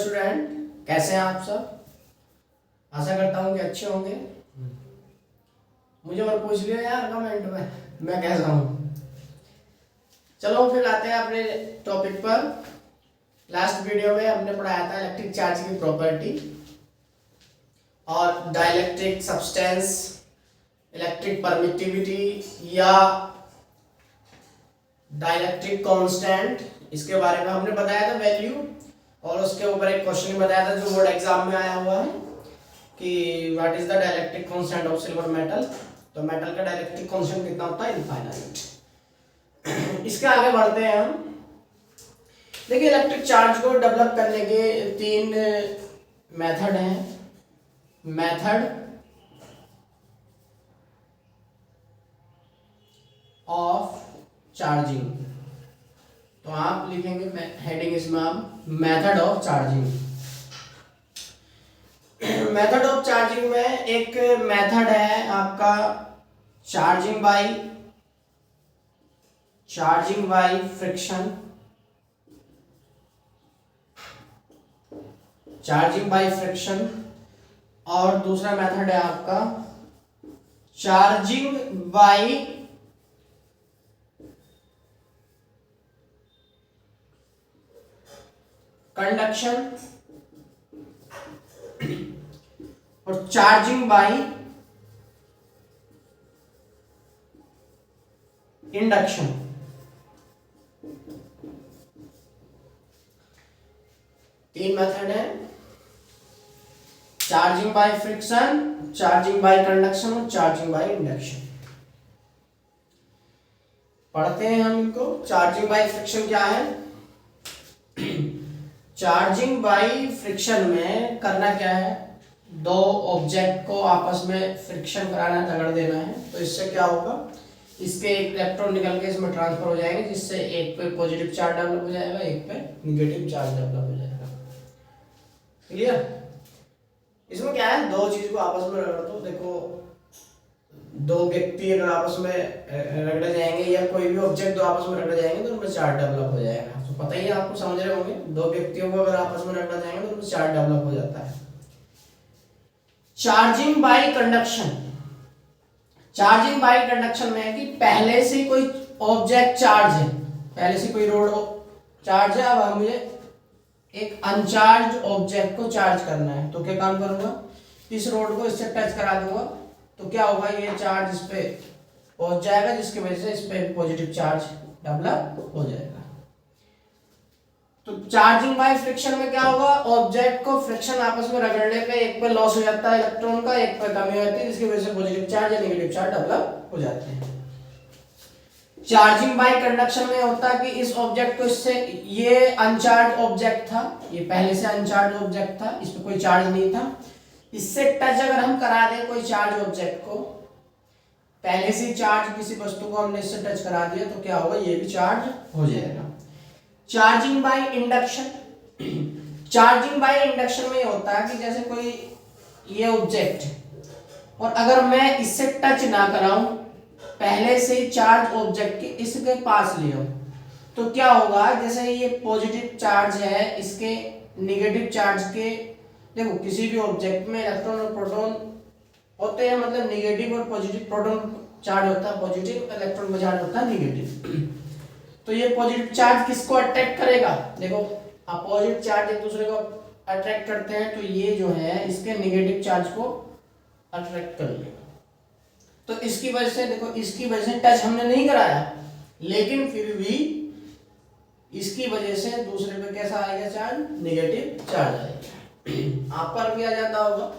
Student, कैसे हैं आप सब। आशा करता हूँ कि अच्छे होंगे। मुझे और पूछ लियो यार कमेंट में मैं कैसा हूँ। चलो फिर आते हैं अपने टॉपिक पर। लास्ट वीडियो में हमने पढ़ाया था इलेक्ट्रिक चार्ज की प्रॉपर्टी और डाइलेक्ट्रिक सब्सटेंस, इलेक्ट्रिक परमिटिविटी या डाइलेक्ट्रिक कांस्टेंट, इसके बारे में हमने बताया था वैल्यू। और उसके ऊपर एक क्वेश्चन बताया था जो बोर्ड एग्जाम में आया हुआ है कि what is the dielectric constant of silver metal. तो मेटल का डाइलेक्ट्रिक कांस्टेंट कितना होता है? इनफाइनाइट। इसके आगे बढ़ते हैं हम। देखिए इलेक्ट्रिक चार्ज को डेवलप करने के तीन मेथड हैं। मेथड ऑफ चार्जिंग, तो आप लिखेंगे हेडिंग इसमें आप method of charging. Method of charging में एक मेथड है आपका charging by friction. Charging by friction और दूसरा मेथड है आपका चार्जिंग बाय कंडक्शन और चार्जिंग बाय इंडक्शन। तीन मेथड है, charging by friction, charging by conduction और चार्जिंग बाय इंडक्शन। पढ़ते हैं हम इनको। चार्जिंग बाय फ्रिक्शन क्या है? चार्जिंग बाय फ्रिक्शन में करना क्या है? दो ऑब्जेक्ट को आपस में फ्रिक्शन कराना है, रगड़ देना है। तो इससे क्या होगा? इसके एक इलेक्ट्रॉन निकल के इसमें ट्रांसफर हो जाएंगे, जिससे एक पे पॉजिटिव चार्ज डेवलप हो जाएगा, एक पे निगेटिव चार्ज डेवलप हो जाएगा। क्लियर? इसमें क्या है, दो चीज को आपस में रगड़ दो। देखो दो व्यक्ति अगर आपस में रगड़े जाएंगे या कोई भी ऑब्जेक्ट दो आपस में रगड़े जाएंगे तो उनमें चार्ज डेवलप हो जाएगा। तो पता ही है आपको, समझ रहे होंगे। दो व्यक्तियों को अगर आपस में रगड़े जाएंगे तो उनमें चार्ज डेवलप हो जाता है। Charging by conduction, charging by conduction में है कि पहले से कोई ऑब्जेक्ट चार्ज है, पहले से कोई रोड चार्ज है। अब मुझे एक अनचार्ज ऑब्जेक्ट को चार्ज करना है, तो क्या काम करूंगा? इस रोड को इससे टच करा दूंगा, तो क्या होगा? ये चार्ज इस पे पहुंच जाएगा, जिसकी वजह से इस पे पॉजिटिव चार्ज डेवलप हो जाएगा। तो चार्जिंग बाय फ्रिक्शन में क्या होगा? ऑब्जेक्ट को फ्रिक्शन आपस में रगड़ने पे एक पे लॉस हो जाता है इलेक्ट्रॉन का, एक पे कमी हो जाती है, जिसकी वजह से पॉजिटिव चार्ज या नेगेटिव चार्ज डेवलप हो जाते हैं। चार्जिंग बाय कंडक्शन में होता है कि इस ऑब्जेक्ट को इससे, ये अनचार्ज ऑब्जेक्ट था, ये पहले से अनचार्ज ऑब्जेक्ट था, इस पे कोई चार्ज नहीं था। इससे टच अगर हम करा दें कोई चार्ज ऑब्जेक्ट को, पहले से चार्ज किसी वस्तु को हमने इससे टच करा दिया, तो क्या होगा? ये भी चार्ज हो जाएगा। Charging by induction, charging by induction में होता है कि जैसे कोई ये ऑब्जेक्ट है और अगर मैं इससे टच ना कराऊं, पहले से चार्ज ऑब्जेक्ट के इसके पास ले आऊं, तो क्या होगा? जैसे ये पॉजिटिव चार्ज है, इसके नेगेटिव चार्ज के, देखो किसी भी ऑब्जेक्ट में इलेक्ट्रॉन और प्रोटॉन होते हैं, मतलब नेगेटिव और पॉजिटिव। प्रोटॉन चार्ज होता है पॉजिटिव, इलेक्ट्रॉन का चार्ज होता है नेगेटिव। तो ये पॉजिटिव चार्ज किसको अट्रैक्ट करेगा? देखो अपोजिट चार्ज एक दूसरे को अट्रैक्ट करते हैं, तो ये जो है इसके नेगेटिव चार्ज को अट्रैक्ट कर लेगा। तो इसकी वजह से, देखो इसकी वजह से टच हमने नहीं कराया, लेकिन फिर भी इसकी वजह से दूसरे पे कैसा आएगा? चार्ज, नेगेटिव चार्ज आएगा। आप पर भी आ जाता होगा,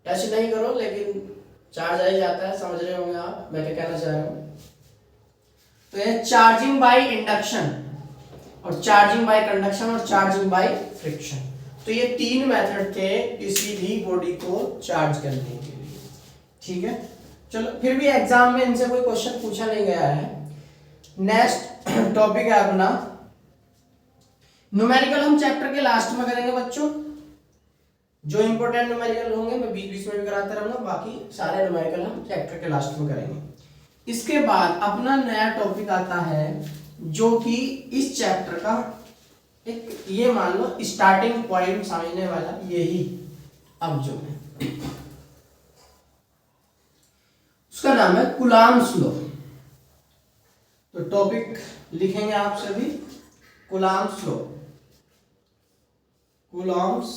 टच नहीं करो लेकिन चार्ज आ ही जाता है। समझ रहे होंगे आप मैं क्या कहना चाह रहा हूँ। तो ये चार्जिंग बाय इंडक्शन और चार्जिंग बाय कंडक्शन और चार्जिंग बाय फ्रिक्शन, तो ये तीन मेथड थे किसी भी बॉडी को चार्ज करने के लिए। ठीक है, चलो फिर भी एग्जाम में इनसे कोई क्वेश्चन पूछा नहीं गया है। नेक्स्ट टॉपिक है अपना न्यूमेरिकल। हम चैप्टर के लास्ट में करेंगे बच्चों। जो इंपॉर्टेंट न्यूमेरिकल होंगे मैं बीच बीच में भी कराता रहूंगा, बाकी सारे न्यूमेरिकल हम चैप्टर के लास्ट में करेंगे। इसके बाद अपना नया टॉपिक आता है जो कि इस चैप्टर का एक ये मान लो स्टार्टिंग पॉइंट समझने वाला यही अब जो है उसका नाम है कूलॉम्स लॉ। तो टॉपिक लिखेंगे आप सभी Coulomb's law, Coulomb's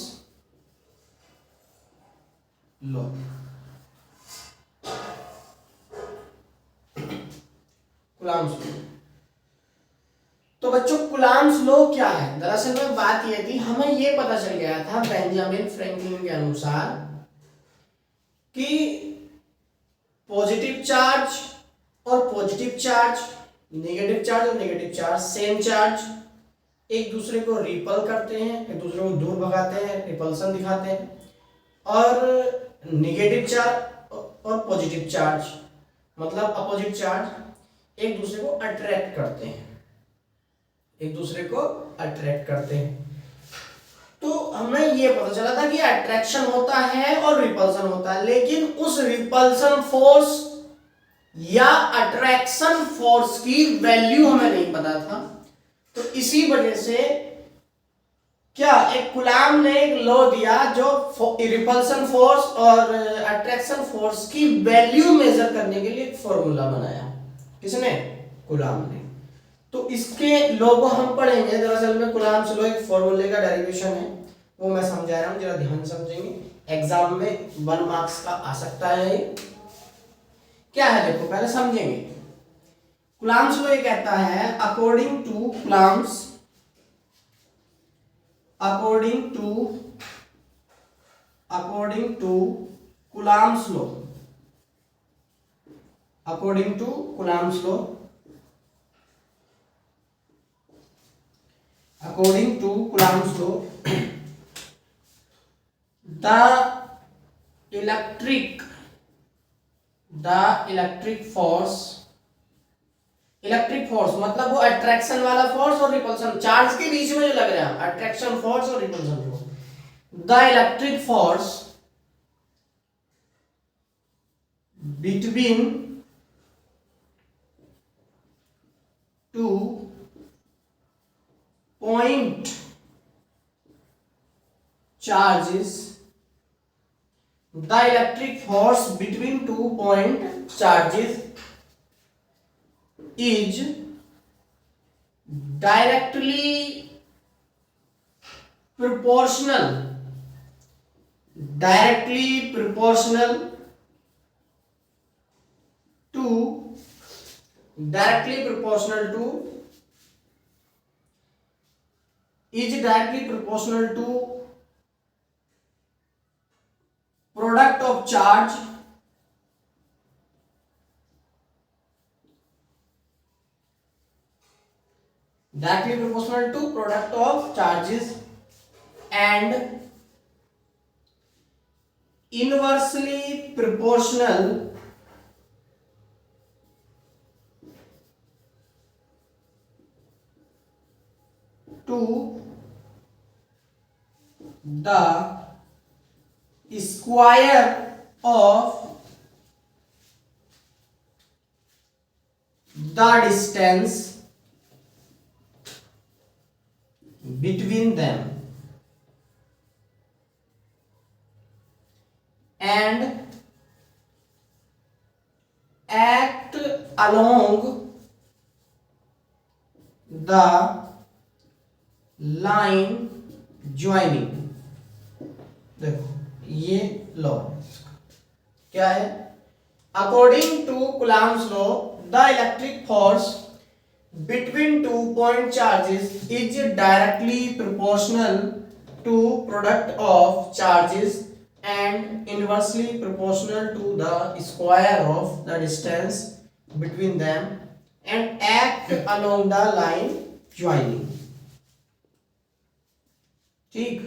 law. Coulomb's law. तो बच्चों कूलॉम्स लॉ क्या है? दरअसल में बात ये थी, हमें ये पता चल गया था बेंजामिन फ्रैंकलिन के अनुसार कि पॉजिटिव चार्ज और पॉजिटिव चार्ज, नेगेटिव चार्ज और नेगेटिव चार्ज, सेम चार्ज एक दूसरे को रिपल करते हैं, एक दूसरे को दूर भगाते हैं, रिपल्सन दिखाते हैं। और नेगेटिव चार्ज और पॉजिटिव चार्ज मतलब अपोजिट चार्ज एक दूसरे को अट्रैक्ट करते हैं, एक दूसरे को अट्रैक्ट करते हैं। तो हमें ये पता चला था कि अट्रैक्शन होता है और रिपल्सन होता है, लेकिन उस रिपल्सन फोर्स या अट्रैक्शन फोर्स की वैल्यू हमें नहीं पता था। तो इसी वजह से क्या एक कूलॉम ने एक लॉ दिया जो रिपल्सन फोर्स और अट्रैक्शन फोर्स की वैल्यू मेजर करने के लिए एक फॉर्मूला बनाया। किसने? कूलॉम ने। तो इसके लॉ को हम पढ़ेंगे। दरअसल में कूलॉम्स लॉ एक फॉर्मूले का डेरिवेशन है, वो मैं समझा रहा हूं, जरा ध्यान समझेंगे। एग्जाम में 1 मार्क्स का आ सकता है। क्या है देखो, पहले समझेंगे। कूलॉम्स लॉ ये कहता है according to Coulomb's Coulomb's law, according to Coulomb's law, the electric force मतलब वो अट्रैक्शन वाला फोर्स और रिपल्सन, चार्ज के बीच में जो लग रहा है अट्रैक्शन फोर्स और repulsion force, the electric force between two point charges, the electric force between 2 point charges is directly proportional to product of charge directly proportional to product of charges and inversely proportional to the square of the distance between them and act along the line joining। देखो ये law क्या है? According to Coulomb's law the electric force between 2 point charges is directly proportional to product of charges and inversely proportional to the square of the distance between them and act along the line joining। ठीक।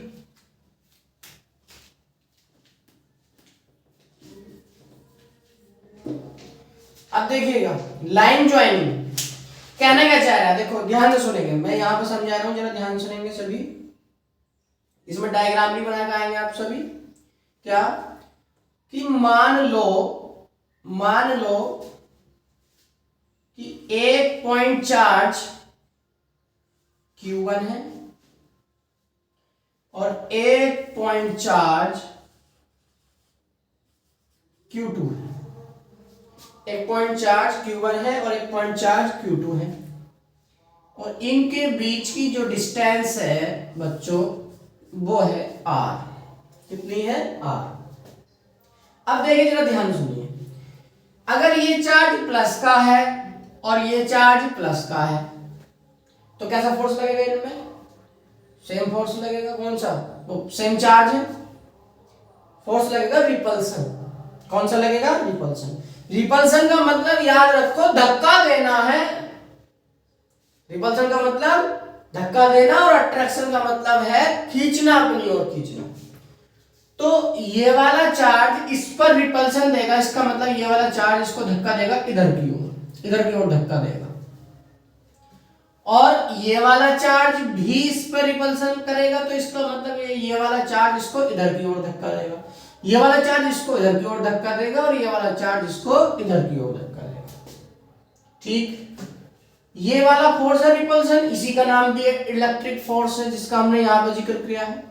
अब देखिएगा line joining कहना क्या चाह रहा है, देखो ध्यान से सुनेंगे, मैं यहां पे समझा रहा हूं, जरा ध्यान सुनेंगे सभी। इसमें डायग्राम भी बना के आएंगे आप सभी। क्या कि मान लो कि एक पॉइंट चार्ज Q1 है और एक पॉइंट चार्ज Q2 है। एक पॉइंट चार्ज Q1 है और एक पॉइंट चार्ज Q2 है, और इनके बीच की जो डिस्टेंस है बच्चों वो है R। कितनी है? R। अब देखिए जरा ध्यान सुनिए, अगर ये चार्ज प्लस का है और ये चार्ज प्लस का है तो कैसा फोर्स लगेगा इनमें? सेम फोर्स लगेगा। कौन सा? वो सेम चार्ज है, फोर्स लगेगा रिपल्सन। कौन सा लगेगा? रिपल्सन। रिपल्सन का मतलब याद रखो धक्का देना है। रिपल्सन का मतलब धक्का देना और अट्रैक्शन का मतलब है खींचना, अपनी ओर खींचना। तो ये वाला चार्ज इस पर रिपल्सन देगा, इसका मतलब ये वाला चार्ज इसको धक्का देगा इधर की ओर धक्का देगा, और ये वाला चार्ज भी इस पर रिपल्सन करेगा, तो इसका मतलब ये वाला चार्ज इसको इधर की ओर धक्का देगा, ये वाला चार्ज इसको इधर की ओर धक्का देगा, और ये वाला चार्ज इसको इधर की ओर धक्का देगा। ठीक, ये वाला फोर्स है रिपल्सन, इसी का नाम भी इलेक्ट्रिक फोर्स है, जिसका हमने यहाँ पे जिक्र किया है।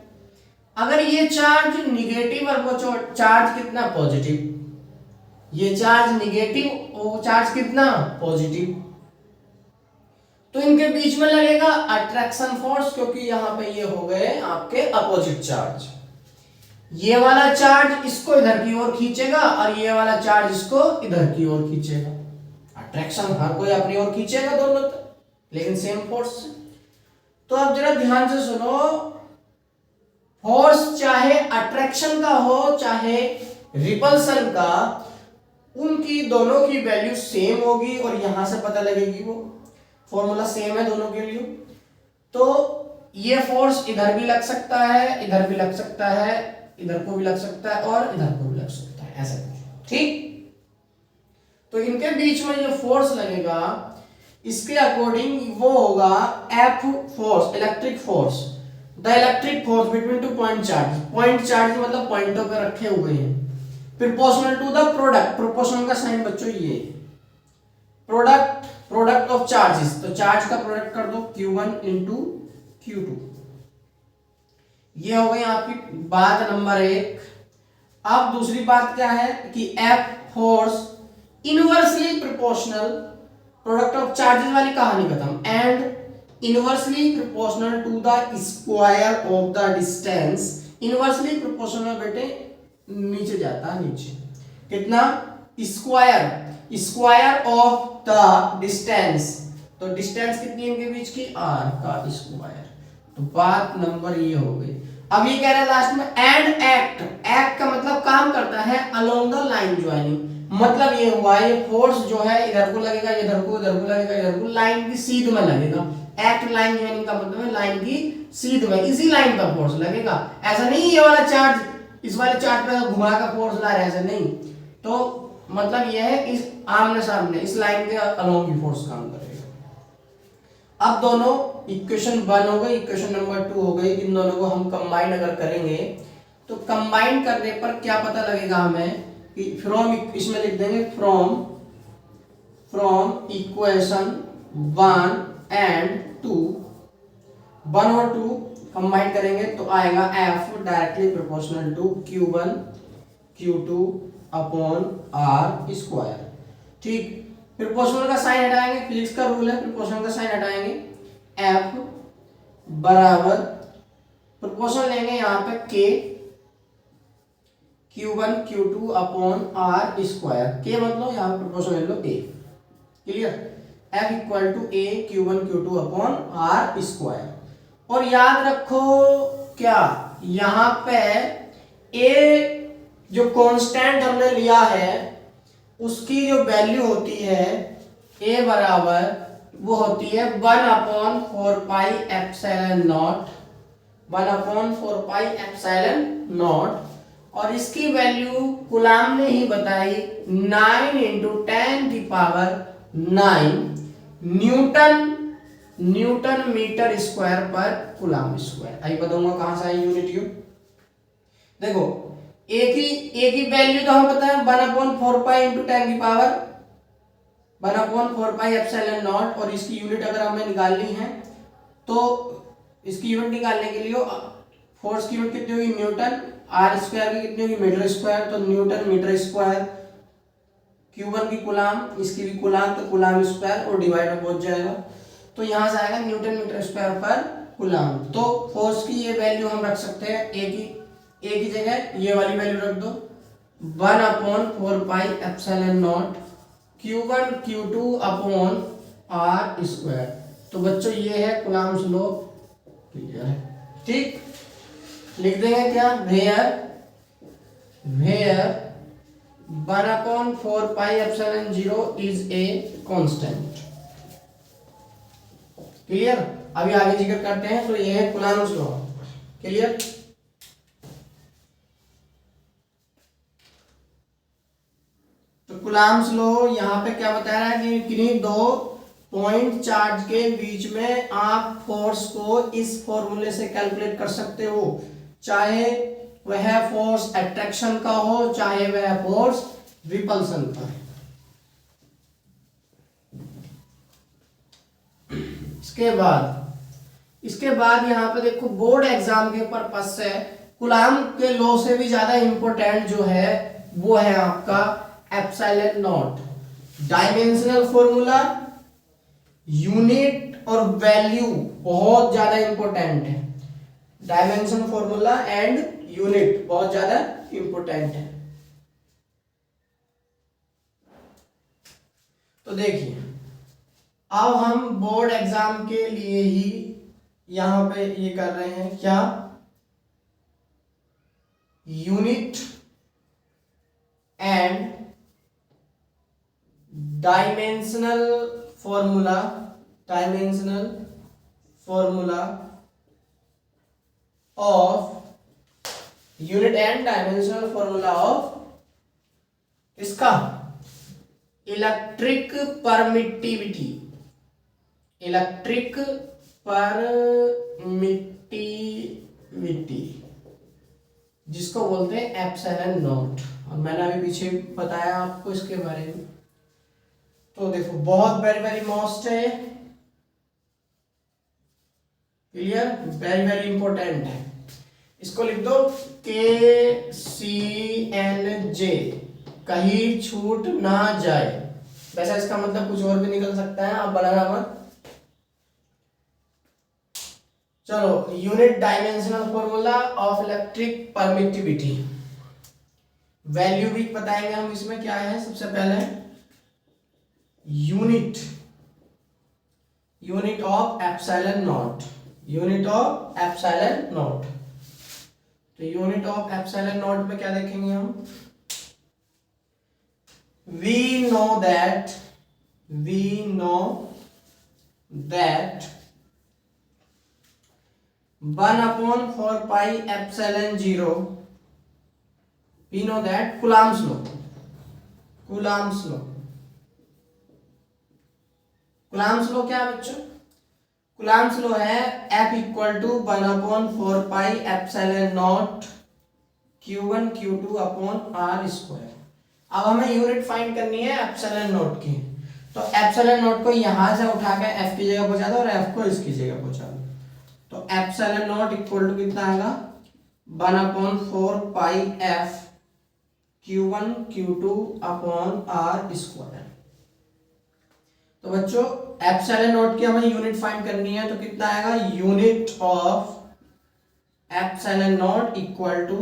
अगर ये चार्ज निगेटिव और वो चार्ज कितना? पॉजिटिव। ये चार्ज निगेटिव, वो चार्ज कितना? पॉजिटिव। तो इनके बीच में लगेगा अट्रैक्शन फोर्स, क्योंकि यहां पे ये हो गए आपके अपोजिट चार्ज। ये वाला चार्ज इसको इधर की ओर खींचेगा और ये वाला चार्ज इसको इधर की ओर खींचेगा। अट्रैक्शन हर कोई अपनी ओर खींचेगा दोनों, लेकिन सेम फोर्स से। तो अब जरा ध्यान से सुनो, फोर्स चाहे अट्रैक्शन का हो चाहे रिपल्सन का, उनकी दोनों की वैल्यू सेम होगी, और यहां से पता लगेगी वो फॉर्मूला सेम है दोनों के लिए। तो ये फोर्स इधर भी लग सकता है, इधर भी लग सकता है, इधर को भी लग सकता है और इधर को भी लग सकता है, ऐसा कुछ। ठीक, तो इनके बीच में जो फोर्स लगेगा इसके अकॉर्डिंग वो होगा F force, electric force. The electric force between two point charge. Point charge मतलब पॉइंटों पे रखे हुए हैं, proportional to the product. Proportional का साइन बच्चों ये प्रोडक्ट ऑफ चार्जेस, तो चार्ज का प्रोडक्ट कर दो Q1 इंटू Q2। ये हो गई आपकी बात नंबर 1। अब दूसरी बात क्या है कि F force inversely proportional, product of charges वाली कहानी खत्म, and inversely proportional to the square of the distance. Inversely proportional बेटे नीचे जाता है, नीचे कितना? स्क्वायर ऑफ द डिस्टेंस, तो डिस्टेंस कितनी है इनके बीच की? R का स्क्वायर। तो बात नंबर ये हो गई। अब ये कह रहा है लास्ट में एंड एक्ट का मतलब काम करता है अलोंग द लाइन ज्वाइनिंग। मतलब ये हुआ, ये फोर्स जो है इधर को लगेगा, इधर को लगेगा, इधर को, लाइन की सीध में लगेगा। एक्ट लाइन ज्वाइनिंग का मतलब है लाइन की सीध में, इसी लाइन पर फोर्स लगेगा। ऐसा नहीं ये वाला चार्ज इस वाले चार्ज पे घुमा का फोर्स ला रहा है, ऐसा नहीं। तो मतलब यह है इस आमने सामने इस लाइन के अलोंग की फोर्स काम करेगा। अब दोनों इक्वेशन 1 हो गई, इक्वेशन नंबर 2 हो गई। इन दोनों को हम कंबाइन अगर करेंगे तो कंबाइन करने पर क्या पता लगेगा हमें कि फ्रॉम, इसमें लिख देंगे फ्रॉम इक्वेशन 1 एंड 2, 1 और 2 कंबाइन करेंगे तो आएगा F directly proportional to Q1 Q2 upon R square. ठीक, प्रोपोर्शनल का साइन हटाएंगे, फिजिक्स का रूल है, प्रोपोर्शनल का साइन हटाएंगे, F बराबर प्रोपोर्शनल लेंगे यहाँ पे K Q1 Q2 upon R square. K मतलब यहाँ पे प्रोपोर्शनल ले लो A, clear? F equal to A Q1 Q2 upon R square. और याद रखो क्या, यहाँ पे A जो कांस्टेंट हमने लिया है उसकी जो वैल्यू होती है A बराबर वो होती है 1/4 pi epsilon not, 1/4 pi epsilon not. और इसकी वैल्यू कूलाम ने ही बताई 9 × 10⁹ न्यूटन मीटर स्क्वायर पर कूलाम स्क्वायर। आई बताऊंगा कहां से आई यूनिट यू। देखो एक ही वैल्यू तो हमें पता है 1/4 पाई × 10⁻1/4 पाई एप्सिलॉन नॉट। और इसकी यूनिट अगर हमें निकालनी है तो इसकी यूनिट निकालने के लिए फोर्स की यूनिट कितनी होगी न्यूटन, आर स्क्वायर की कितनी होगी मीटर स्क्वायर, तो न्यूटन मीटर स्क्वायर, Q1 की कुलाम, इसकी भी कुलाम, तो कुलाम स्क्वायर और डिवाइड में पहुंच जाएगा, तो यहां से आएगा न्यूटन मीटर स्क्वायर पर कुलाम। तो फोर्स की ये वैल्यू हम रख सकते हैं ए की जगह ये वाली वैल्यू रख दो 1/4πε0 Q1 Q2 upon are square. तो बच्चों ये है कुलाम्स लॉ, क्लियर है, ठीक। लिख देंगे क्या, where 1/4πε0 is a constant, clear. अभी आगे जिक्र करते हैं, तो ये है कुलाम्स लॉ, क्लियर। तो कुलाम्स लॉ यहाँ पे क्या बता रहा है कि किन्हीं दो पॉइंट चार्ज के बीच में आप फोर्स को इस फॉर्मूले से कैलकुलेट कर सकते हो, चाहे वह फोर्स अट्रैक्शन का हो चाहे वह फोर्स रिपल्सन का है। इसके बाद यहाँ पे देखो बोर्ड एग्जाम के पर्पज से कुलाम के लॉ से भी ज्यादा इंपॉर्टेंट जो है वो है आपका epsilon not. Dimensional formula, unit और वैल्यू बहुत ज्यादा इंपॉर्टेंट है। डायमेंशन फॉर्मूला एंड यूनिट बहुत ज्यादा इंपॉर्टेंट है। तो देखिए अब हम बोर्ड एग्जाम के लिए ही यहां पे ये कर रहे हैं क्या, unit and dimensional formula of unit and dimensional formula of इसका इलेक्ट्रिक परमिटिविटी, जिसको बोलते हैं एप्सिलॉन नॉट। और मैंने अभी पीछे बताया आपको इसके बारे में। तो देखो बहुत वेरी वेरी मोस्ट है, क्लियर, वेरी वेरी इंपॉर्टेंट है। इसको लिख दो KCNJ, कहीं छूट ना जाए। वैसे इसका मतलब कुछ और भी निकल सकता है, आप बनाना मत। चलो, unit dimensional formula of electric permittivity, value भी बताएंगे हम इसमें क्या है। सबसे पहले यूनिट ऑफ एप्सिलॉन नॉट, तो यूनिट ऑफ एप्सिलॉन नॉट में क्या देखेंगे हम, we know that 1/4πε0, we know that Coulomb's law क्या है बच्चों, Coulomb's law है F equal to 1/4πε0 Q1 Q2 upon R square. अब हमें यूनिट फाइंड करनी है एप्सिलॉन नॉट की, तो एप्सिलॉन नॉट को यहां से उठा के F की जगह पहुंचा दो और F को इसकी जगह पहुंचा दो। तो एप्सिलॉन नॉट इक्वल टू कितना आएगा, 1/4πF Q1 Q2 upon R square. तो बच्चों एप्सिलॉन नॉट की हमें यूनिट फाइंड करनी है, तो कितना आएगा, unit of epsilon naught equal to,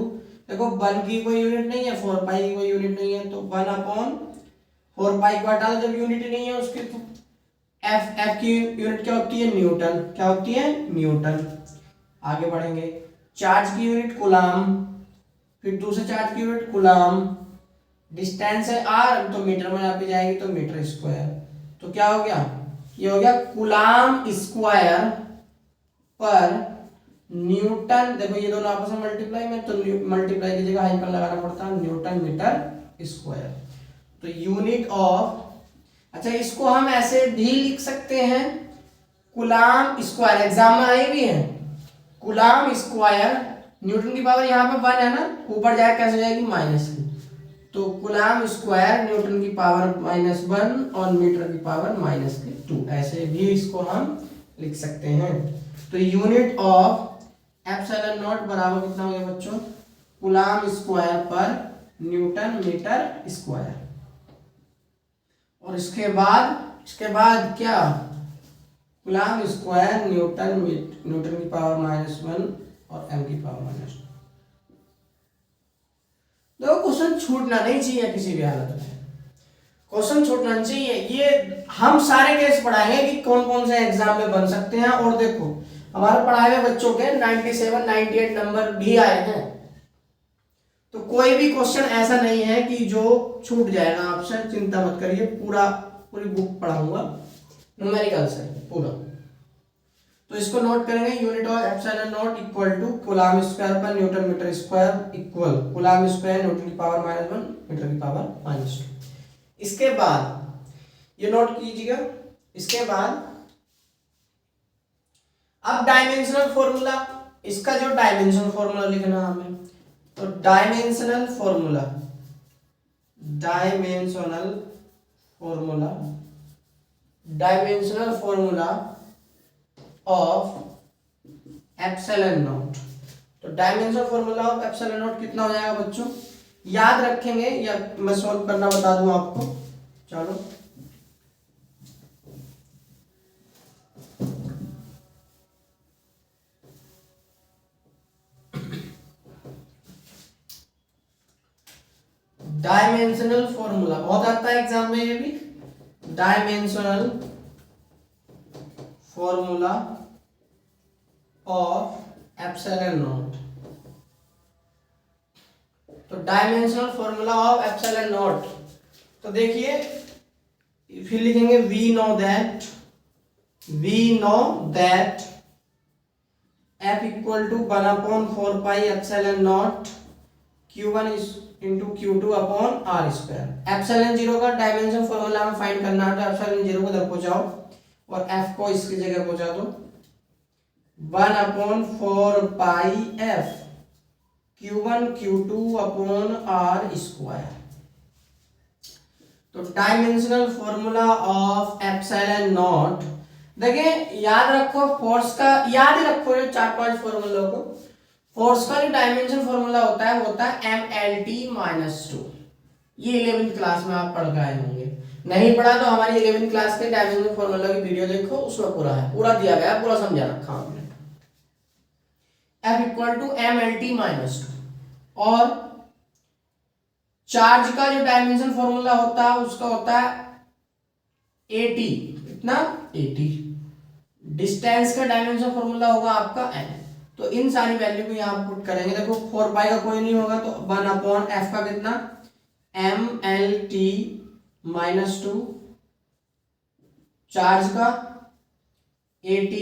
देखो 1 की कोई यूनिट नहीं है, 4π की कोई यूनिट नहीं है, तो 1/4π को हटा दो जब यूनिट ही नहीं है उसकी। तो F की यूनिट क्या होती है, न्यूटन, क्या होती है, न्यूटन। आगे बढ़ेंगे, चार्ज की यूनिट कूलाम, फिर दूसरे चार्ज की यूनिट कूलाम, डिस्टेंस है r, तो मीटर में यहाँ पे जाएगी तो मीटर स्क्वायर। तो क्या हो गया, ये हो गया कूलाम स्क्वायर पर न्यूटन। देखो ये दोनों आपस में मल्टीप्लाई में, तो मल्टीप्लाई की जगह हाइफन लगाना पड़ता है, न्यूटन मीटर स्क्वायर। तो यूनिट ऑफ, अच्छा इसको हम ऐसे भी लिख सकते हैं, कूलाम स्क्वायर, एग्जाम में आई भी है, कूलाम स्क्वायर, न्यूटन की पावर यहाँ पे 1 है ना, ऊपर जाए कैसे जाएगी, माइनस की, तो कूलाम स्क्वायर न्यूटन की पावर -1 और मीटर की पावर -2, ऐसे भी इसको हम लिख सकते हैं। तो यूनिट ऑफ एप्सिलॉन नॉट बराबर कितना हो गया बच्चों, कूलाम स्क्वायर पर न्यूटन मीटर स्क्वायर। और इसके बाद क्या, कूलाम स्क्वायर न्यूटन की पावर -1 और m की पावर -2। देखो क्वेश्चन छूटना नहीं चाहिए किसी भी हालत में, क्वेश्चन छूटना नहीं चाहिए। ये हम सारे केस पढ़ाएंगे कि कौन कौन से एग्जाम में बन सकते हैं। और देखो हमारे पढ़ाए हुए बच्चों के 97 98 नंबर भी आए हैं, तो कोई भी क्वेश्चन ऐसा नहीं है कि जो छूट जाएगा आपसे, चिंता मत करिए। पूरी बुक पढ़ाऊंगा न्यूमेरिकल से पूरा। तो इसको नोट करेंगे, unit of epsilon naught equal to coulomb square पर newton metre square equal coulomb square newton की पावर -1 मीटर की पावर -2। इसके बाद ये नोट कीजिएगा। इसके बाद अब डायमेंशनल फॉर्मूला, इसका जो डायमेंशनल फॉर्मूला लिखना है हमें, तो dimensional formula of epsilon naught. तो dimensional formula of epsilon naught कितना हो जाएगा बच्चों, याद रखेंगे या मैं सॉल्व करना बता दूं आपको। चलो डायमेंशनल फॉर्मूला बहुत आता है एग्जाम में, ये भी dimensional formula of epsilon naught. तो dimensional formula of epsilon naught, तो देखिए फिर लिखेंगे we know that F equal to 1/4 pi epsilon naught Q1 into Q2 upon R square. Epsilon 0 का डायमेंशन फॉर्मूला में फाइंड करना है, तो एप्सिलॉन 0 को इधर पहुंचाओ और F को इसकी जगह पहुंचा दो। 1/4 pi F Q1 Q2 upon R square. तो dimensional formula of epsilon naught, देखिए याद रखो फोर्स का, याद ही रखो ये 4-5 फॉर्मूलों को। फोर्स का जो डायमेंशन फॉर्मूला होता है MLT-2। ये 11th क्लास में आप पढ़ के आए होंगे, नहीं पढ़ा तो हमारी 11th क्लास के डायमेंशन फॉर्मूला की वीडियो देखो, उसमें पूरा दिया गया, पूरा समझा रखा हमने। F equal to MLT-2। और चार्ज का जो डायमेंशन फॉर्मूला होता है उसका होता है AT, कितना AT। डिस्टेंस का डायमेंशन फॉर्मूला होगा आपका n। तो इन सारी वैल्यू को यहां पुट करेंगे। देखो 4 पाई का कोई नहीं होगा, तो 1/f का कितना MLT-2, चार्ज का AT।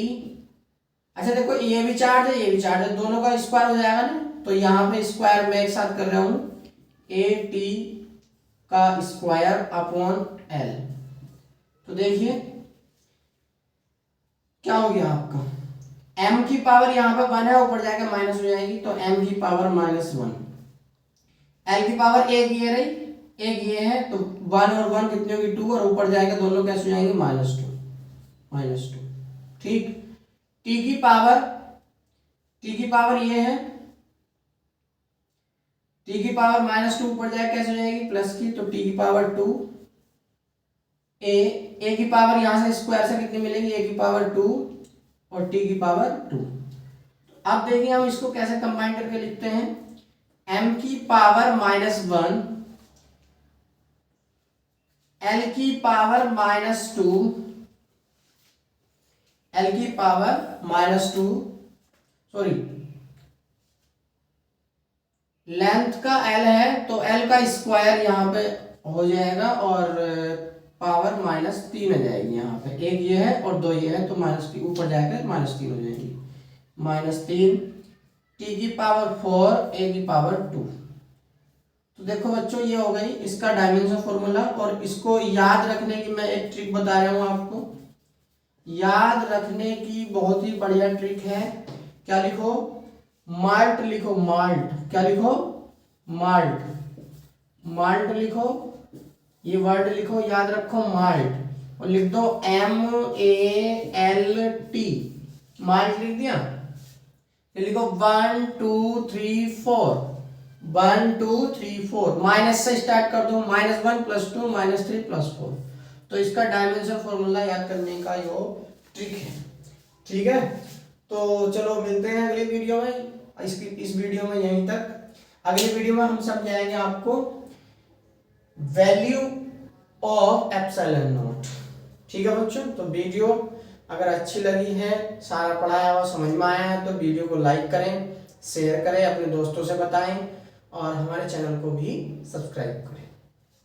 अच्छा देखो ये भी चार्ज है, ये भी चार्ज है, दोनों का स्क्वायर हो जाएगा ना, तो यहाँ पे स्क्वायर मैं एक साथ कर रहा हूं, AT का स्क्वायर अपॉन L। तो देखिए क्या हो गया आपका, m की पावर यहाँ पे 1 है, ऊपर जाकर माइनस हो जाएगी, तो m की पावर -1। L की पावर एक ये रही, एक ये है, तो 1 और 1 कितनी होगी 2, और ऊपर जाएगा दोनों कैसे हो जाएंगे -2। ठीक। t की पावर ये है, t की पावर -2 ऊपर जाए कैसे हो जाएगी प्लस की, तो t की पावर 2। a की पावर यहां से स्क्वायर से कितनी मिलेगी, a की पावर 2 और t की पावर 2। अब देखिए हम इसको कैसे कंबाइन करके लिखते हैं, m की पावर -1, l की पावर -2, सॉरी लेंथ का l है, तो l का स्क्वायर यहाँ पे हो जाएगा और पावर -3 आ जाएगी। यहाँ पे एक ये है और 2 ये है, तो -3 ऊपर जाकर -3 हो जाएगी, -3। t की पावर 4, a की पावर 2। तो देखो बच्चों ये हो गई इसका डायमेंशन फॉर्मूला। और इसको याद रखने की मैं एक ट्रिक बता रहा हूँ आपको, याद रखने की बहुत ही बढ़िया ट्रिक है। क्या लिखो, माल्ट लिखो, माल्ट। क्या लिखो, माल्ट लिखो, ये वर्ड लिखो, याद रखो माल्ट, और लिख दो MALT, माल्ट लिख दिया। ये लिखो 1 2 3 4, 1 2 3 4, माइनस से स्टार्ट कर दो, -1 +2 -3 +4। तो इसका डायमेंशन फॉर्मूला याद करने का यो ट्रिक है। ठीक है, तो चलो मिलते हैं अगली वीडियो में। इस वीडियो में यहीं तक। अगली वीडियो में हम समझाएंगे आपको वैल्यू ऑफ एप्सिलॉन नॉट। ठीक है बच्चों, तो वीडियो अगर अच्छी लगी है, सारा पढ़ाया हुआ समझ में आया है, तो वीडियो को लाइक करें, शेयर करें, अपने दोस्तों से बताएं और हमारे चैनल को भी सब्सक्राइब करें।